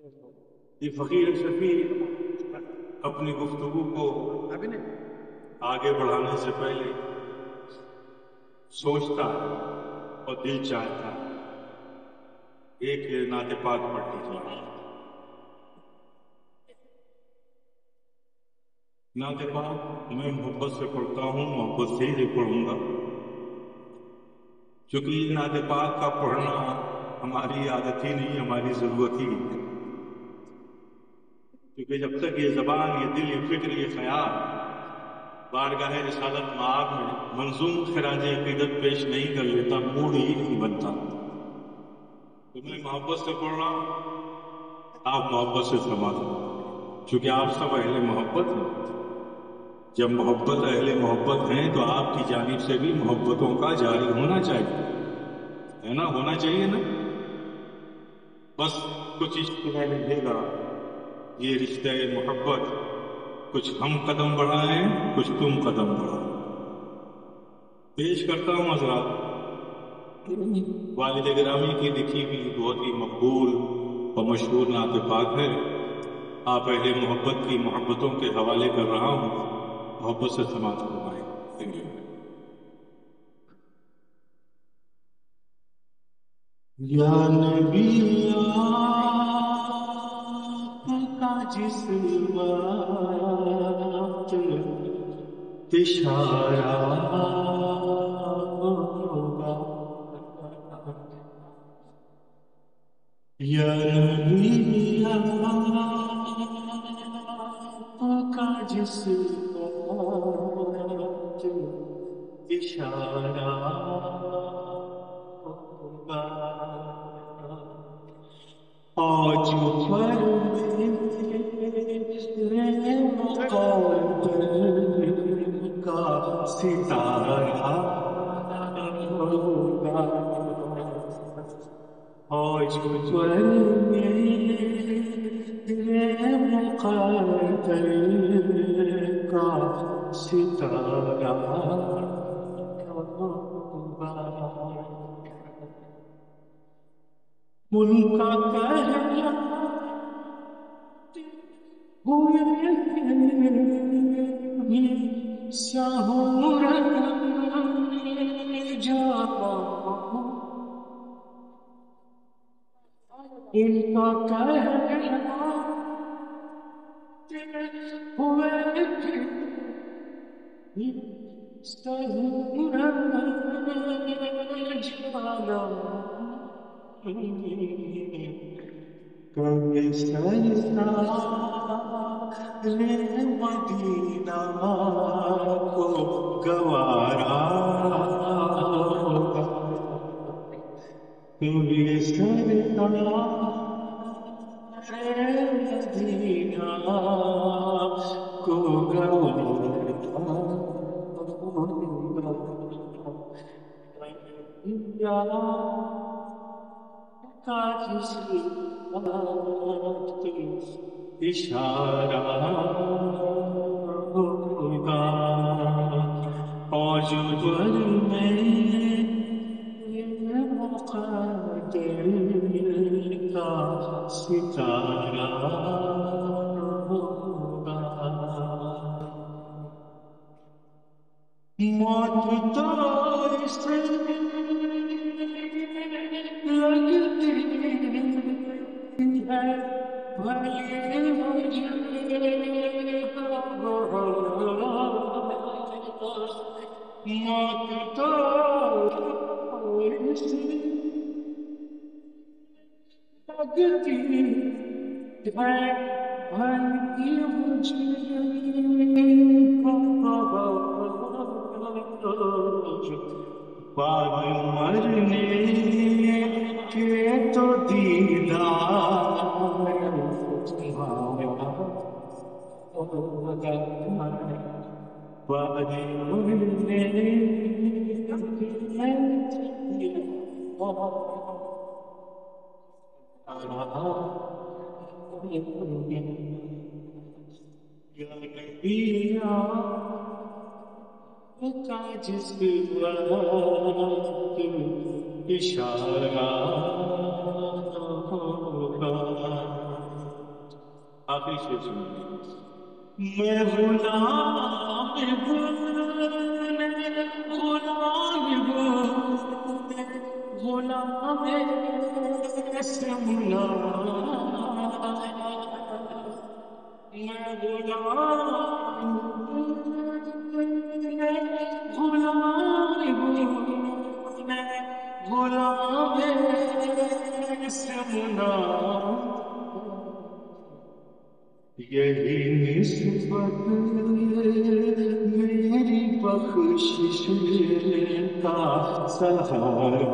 یہ فقیر شفیع اپنی گفتگو کو آگے بڑھانے سے پہلے سوچتا ہے اور دل چاہتا ہے ایک نعت پاک پڑھ لیجیے۔ نعت پاک میں محبت سے پڑھتا ہوں، محبت سے ہی پڑھوں گا، کیونکہ یہ نعت پاک کا پڑھنا ہماری عادت ہی نہیں، ہماری ضرورت ہی نہیں، کیونکہ جب تک یہ زبان، یہ دل، یہ فکر، یہ خیال بارگاہ رسالت مآب میں منظوم خراج عقیدت پیش نہیں کر لیتا، موڈ ہی نہیں بنتا۔ تو میں محبت سے پڑھ رہا ہوں، آپ محبت سے سماعت کریں، چونکہ آپ سب اہل محبت ہیں۔ جب محبت اہل محبت ہیں تو آپ کی جانب سے بھی محبتوں کا جاری ہونا چاہیے، ہے نا؟ ہونا چاہیے نا؟ بس کچھ عشق میں رہے گا یہ رشتہ محبت، کچھ ہم قدم بڑھائیں، کچھ تم قدم بڑھائیں۔ پیش کرتا ہوں حضرات والد گرامی کی لکھی ہوئی بہت ہی مقبول اور مشہور نعت پاک ہے، آپ اہل محبت کی محبتوں کے حوالے کر رہا ہوں، محبت سے سماعت فرمائیں۔ یا نبی آپ کا جس وقت اشارہ ہوگا، یا نبی آپ کا جس وقت اشارہ ہوگا، آج پر میرے مقدر کا ستارہ ہوگا، آج پر میرے مقدر کا ستارہ ہوگا، ان کا کہنا ہوئے سیاہوں رنگ جاتا، ان کا کہنا ہوئے سیاہوں رنگ جانا، کبھی سرکار مدینہ کو گوارا ہوگا، کبھی سرکار مدینہ کو گوارا ہوگا، کا جس وقت اشارہ ہوگا، اور جو در میں مقدر کا ستارہ ہوگا، موت تو اس لگتی ہے بھلی مجھے، موت تو اس لگتی ہے بھلی مجھے، بعد مرنے کے تو دیدار تمہارا ہوگا، بعد مرنے کے یا نبی کا جس وقت اشارہ ہوگا، آخری شعر سنیے. میں غلام غلام سے ملا، میں غلام غلام سے ملا، یہی نسبت میری بخشش کا سہارا.